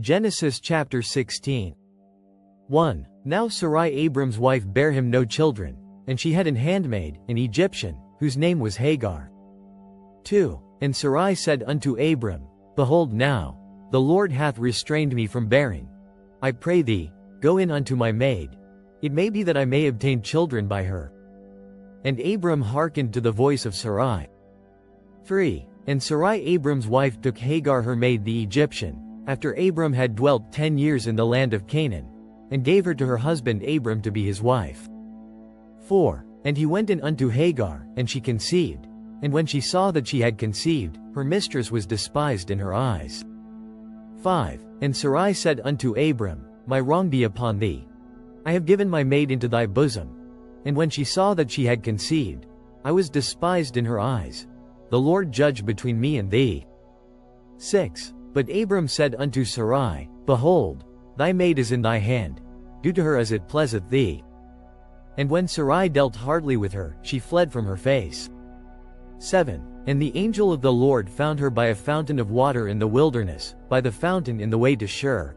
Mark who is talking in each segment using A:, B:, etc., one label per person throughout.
A: Genesis chapter 16. 1. Now Sarai Abram's wife bare him no children, and she had an handmaid, an Egyptian, whose name was Hagar. 2. And Sarai said unto Abram, Behold now, the Lord hath restrained me from bearing. I pray thee, go in unto my maid. It may be that I may obtain children by her. And Abram hearkened to the voice of Sarai. 3. And Sarai Abram's wife took Hagar her maid the Egyptian, after Abram had dwelt 10 years in the land of Canaan, and gave her to her husband Abram to be his wife. 4. And he went in unto Hagar, and she conceived, and when she saw that she had conceived, her mistress was despised in her eyes. 5. And Sarai said unto Abram, My wrong be upon thee. I have given my maid into thy bosom. And when she saw that she had conceived, I was despised in her eyes. The Lord judge between me and thee. 6. But Abram said unto Sarai, Behold, thy maid is in thy hand. Do to her as it pleaseth thee. And when Sarai dealt hardly with her, she fled from her face. 7. And the angel of the Lord found her by a fountain of water in the wilderness, by the fountain in the way to Shur.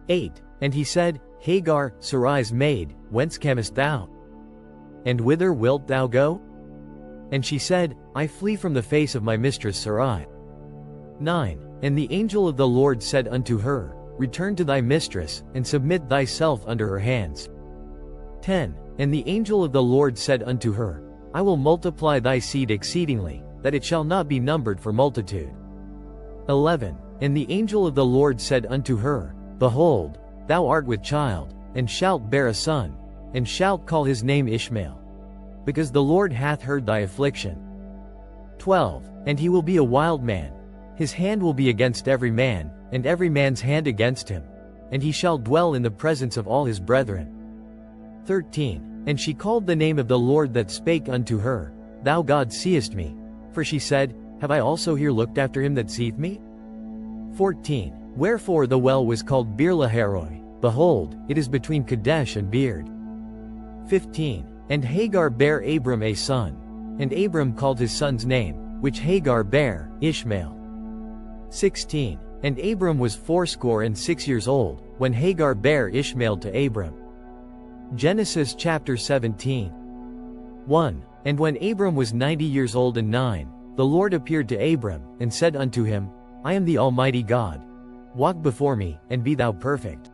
A: 8. And he said, Hagar, Sarai's maid, whence camest thou? And whither wilt thou go? And she said, I flee from the face of my mistress Sarai. 9. And the angel of the Lord said unto her, Return to thy mistress, and submit thyself under her hands. 10. And the angel of the Lord said unto her, I will multiply thy seed exceedingly, that it shall not be numbered for multitude. 11. And the angel of the Lord said unto her, Behold, thou art with child, and shalt bear a son, and shalt call his name Ishmael. Because the Lord hath heard thy affliction. 12. And he will be a wild man. His hand will be against every man, and every man's hand against him. And he shall dwell in the presence of all his brethren. 13. And she called the name of the Lord that spake unto her, Thou God seest me. For she said, Have I also here looked after him that seeth me? 14. Wherefore the well was called Beer-lahai-roi. Behold, it is between Kadesh and Beard. 15. And Hagar bare Abram a son. And Abram called his son's name, which Hagar bare, Ishmael. 16. And Abram was 86 years old, when Hagar bare Ishmael to Abram. Genesis chapter 17. 1. And when Abram was 90 years old and 9, the Lord appeared to Abram, and said unto him, I am the Almighty God. Walk before me, and be thou perfect.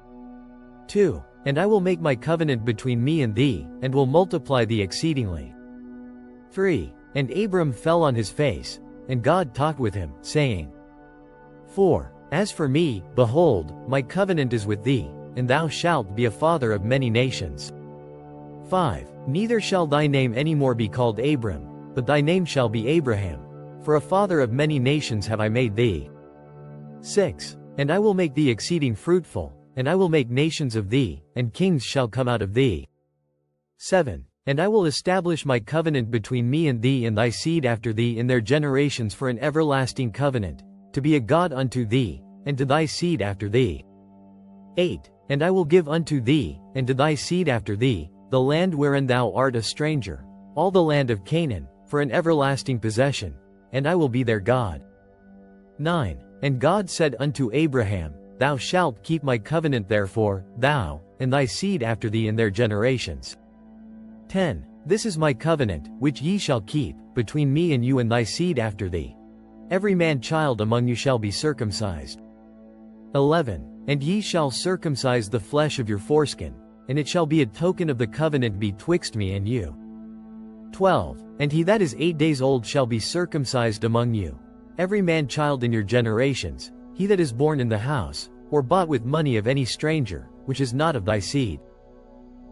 A: 2. And I will make my covenant between me and thee, and will multiply thee exceedingly. 3. And Abram fell on his face, and God talked with him, saying, 4. As for me, behold, my covenant is with thee, and thou shalt be a father of many nations. 5. Neither shall thy name any more be called Abram, but thy name shall be Abraham, for a father of many nations have I made thee. 6. And I will make thee exceeding fruitful, and I will make nations of thee, and kings shall come out of thee. 7. And I will establish my covenant between me and thee and thy seed after thee in their generations for an everlasting covenant, to be a God unto thee, and to thy seed after thee. 8. And I will give unto thee, and to thy seed after thee, the land wherein thou art a stranger, all the land of Canaan, for an everlasting possession, and I will be their God. 9. And God said unto Abraham, Thou shalt keep my covenant therefore, thou, and thy seed after thee in their generations. 10. This is my covenant, which ye shall keep, between me and you and thy seed after thee. Every man child among you shall be circumcised. 11. And ye shall circumcise the flesh of your foreskin, and it shall be a token of the covenant betwixt me and you. 12. And he that is 8 days old shall be circumcised among you. Every man child in your generations, he that is born in the house, or bought with money of any stranger, which is not of thy seed.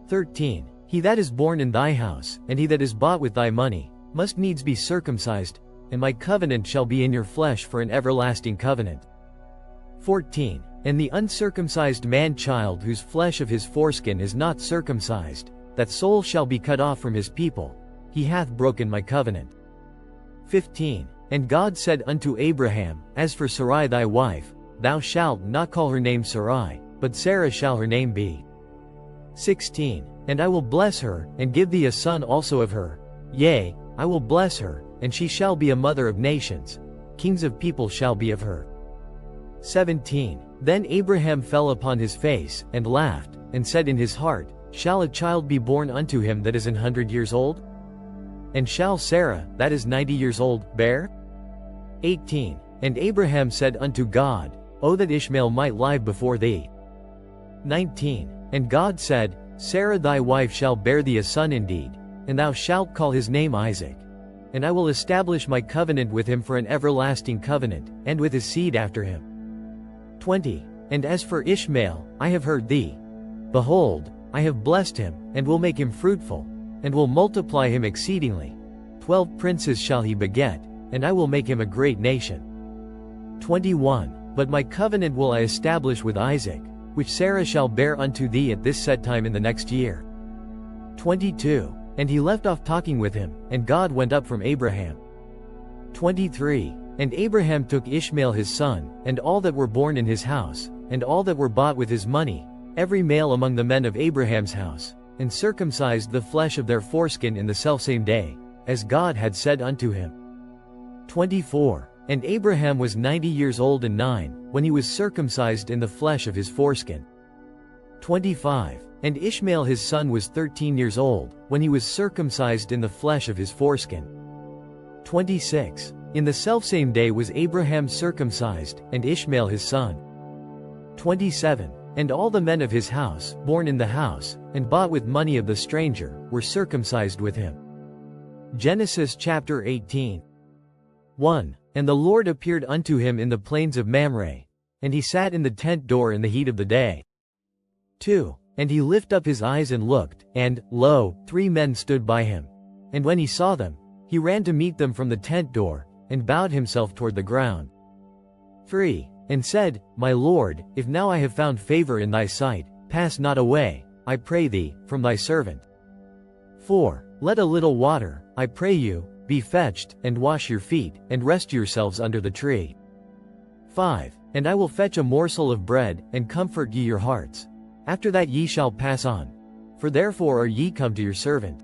A: 13. He that is born in thy house, and he that is bought with thy money, must needs be circumcised, and my covenant shall be in your flesh for an everlasting covenant. 14. And the uncircumcised man-child whose flesh of his foreskin is not circumcised, that soul shall be cut off from his people. He hath broken my covenant. 15. And God said unto Abraham, As for Sarai thy wife, thou shalt not call her name Sarai, but Sarah shall her name be. 16. And I will bless her, and give thee a son also of her. Yea, I will bless her, and she shall be a mother of nations. Kings of people shall be of her. 17. Then Abraham fell upon his face, and laughed, and said in his heart, Shall a child be born unto him that is 100 years old? And shall Sarah, that is 90 years old, bear? 18. And Abraham said unto God, O that Ishmael might live before thee. 19. And God said, Sarah thy wife shall bear thee a son indeed, and thou shalt call his name Isaac. And I will establish my covenant with him for an everlasting covenant, and with his seed after him. 20. And as for Ishmael, I have heard thee. Behold, I have blessed him, and will make him fruitful, and will multiply him exceedingly. 12 princes shall he beget, and I will make him a great nation. 21. But my covenant will I establish with Isaac, which Sarah shall bear unto thee at this set time in the next year. 22. And he left off talking with him, and God went up from Abraham. 23. And Abraham took Ishmael his son, and all that were born in his house, and all that were bought with his money, every male among the men of Abraham's house, and circumcised the flesh of their foreskin in the selfsame day, as God had said unto him. 24. And Abraham was 90 years old and 9, when he was circumcised in the flesh of his foreskin. 25. And Ishmael his son was 13 years old, when he was circumcised in the flesh of his foreskin. 26. In the selfsame day was Abraham circumcised, and Ishmael his son. 27. And all the men of his house, born in the house, and bought with money of the stranger, were circumcised with him. Genesis chapter 18. 1. And the Lord appeared unto him in the plains of Mamre, and he sat in the tent door in the heat of the day. 2. And he lifted up his eyes and looked, and, lo, 3 men stood by him. And when he saw them, he ran to meet them from the tent door, and bowed himself toward the ground. 3. And said, My Lord, if now I have found favor in thy sight, pass not away, I pray thee, from thy servant. 4. Let a little water, I pray you, be fetched, and wash your feet, and rest yourselves under the tree. 5. And I will fetch a morsel of bread, and comfort ye your hearts. After that ye shall pass on. For therefore are ye come to your servant.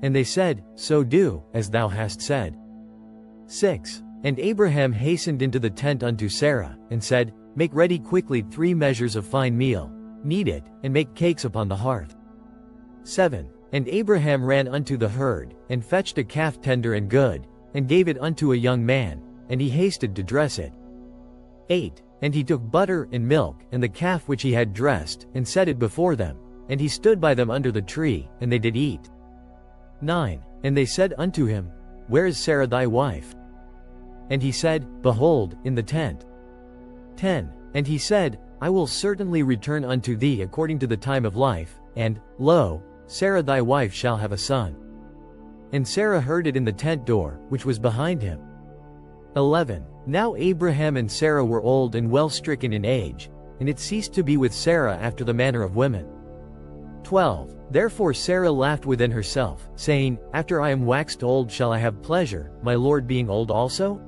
A: And they said, So do, as thou hast said. 6. And Abraham hastened into the tent unto Sarah, and said, Make ready quickly 3 measures of fine meal, knead it, and make cakes upon the hearth. 7. And Abraham ran unto the herd, and fetched a calf tender and good, and gave it unto a young man, and he hasted to dress it. 8. And he took butter and milk, and the calf which he had dressed, and set it before them, and he stood by them under the tree, and they did eat. 9. And they said unto him, Where is Sarah thy wife? And he said, Behold, in the tent. 10. And he said, I will certainly return unto thee according to the time of life, and, lo, Sarah thy wife shall have a son. And Sarah heard it in the tent door, which was behind him. 11. Now Abraham and Sarah were old and well stricken in age, and it ceased to be with Sarah after the manner of women. 12. Therefore Sarah laughed within herself, saying, After I am waxed old shall I have pleasure, my Lord being old also?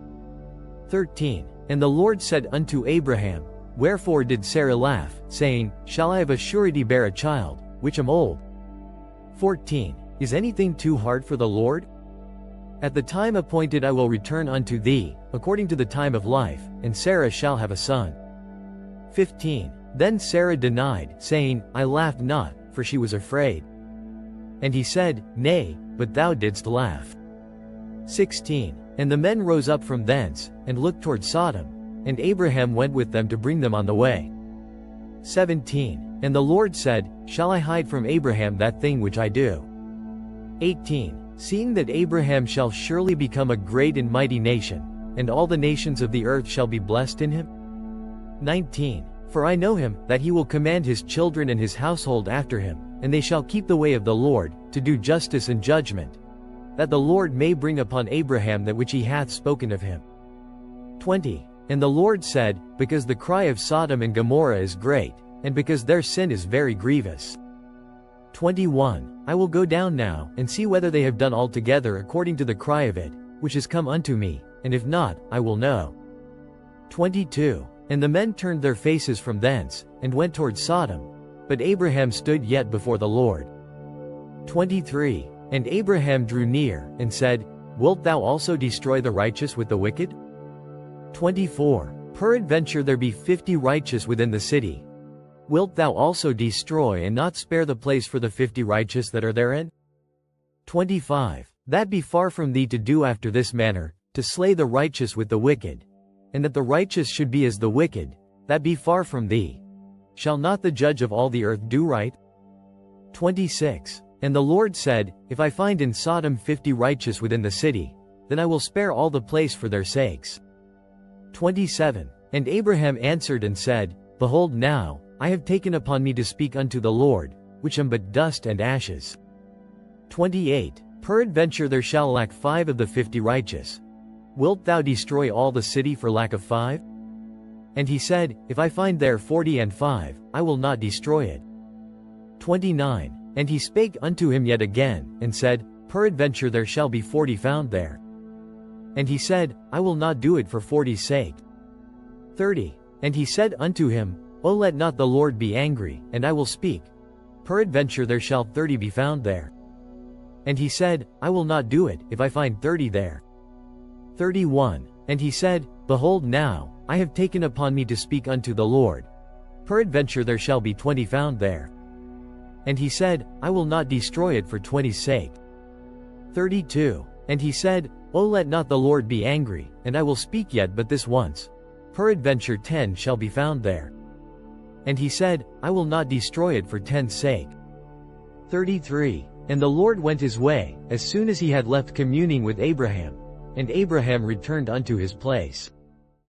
A: 13. And the Lord said unto Abraham, Wherefore did Sarah laugh, saying, Shall I of a surety bear a child, which am old? 14. Is anything too hard for the Lord? At the time appointed I will return unto thee, according to the time of life, and Sarah shall have a son. 15. Then Sarah denied, saying, I laughed not, for she was afraid. And he said, Nay, but thou didst laugh. 16. And the men rose up from thence, and looked toward Sodom, and Abraham went with them to bring them on the way. 17. And the Lord said, Shall I hide from Abraham that thing which I do? 18. Seeing that Abraham shall surely become a great and mighty nation, and all the nations of the earth shall be blessed in him? 19. For I know him, that he will command his children and his household after him, and they shall keep the way of the Lord, to do justice and judgment, that the Lord may bring upon Abraham that which he hath spoken of him. 20. And the Lord said, Because the cry of Sodom and Gomorrah is great, and because their sin is very grievous. 21. I will go down now, and see whether they have done altogether according to the cry of it, which is come unto me, and if not, I will know. 22. And the men turned their faces from thence, and went toward Sodom. But Abraham stood yet before the Lord. 23. And Abraham drew near, and said, Wilt thou also destroy the righteous with the wicked? 24. Peradventure there be 50 righteous within the city. Wilt thou also destroy and not spare the place for the 50 righteous that are therein? 25. That be far from thee to do after this manner, to slay the righteous with the wicked, and that the righteous should be as the wicked, that be far from thee. Shall not the judge of all the earth do right? 26. And the Lord said, If I find in Sodom 50 righteous within the city, then I will spare all the place for their sakes. 27. And Abraham answered and said, Behold now, I have taken upon me to speak unto the Lord, which am but dust and ashes. 28. Peradventure there shall lack 5 of the 50 righteous. Wilt thou destroy all the city for lack of 5? And he said, If I find there 40 and 5, I will not destroy it. 29. And he spake unto him yet again, and said, Peradventure there shall be 40 found there. And he said, I will not do it for 40's sake. 30. And he said unto him, O let not the Lord be angry, and I will speak. Peradventure there shall 30 be found there. And he said, I will not do it, if I find 30 there. 31. And he said, Behold now, I have taken upon me to speak unto the Lord. Peradventure there shall be 20 found there. And he said, I will not destroy it for 20's sake. 32. And he said, O let not the Lord be angry, and I will speak yet but this once. Peradventure 10 shall be found there. And he said, I will not destroy it for 10's sake. 33. And the Lord went his way, as soon as he had left communing with Abraham, and Abraham returned unto his place.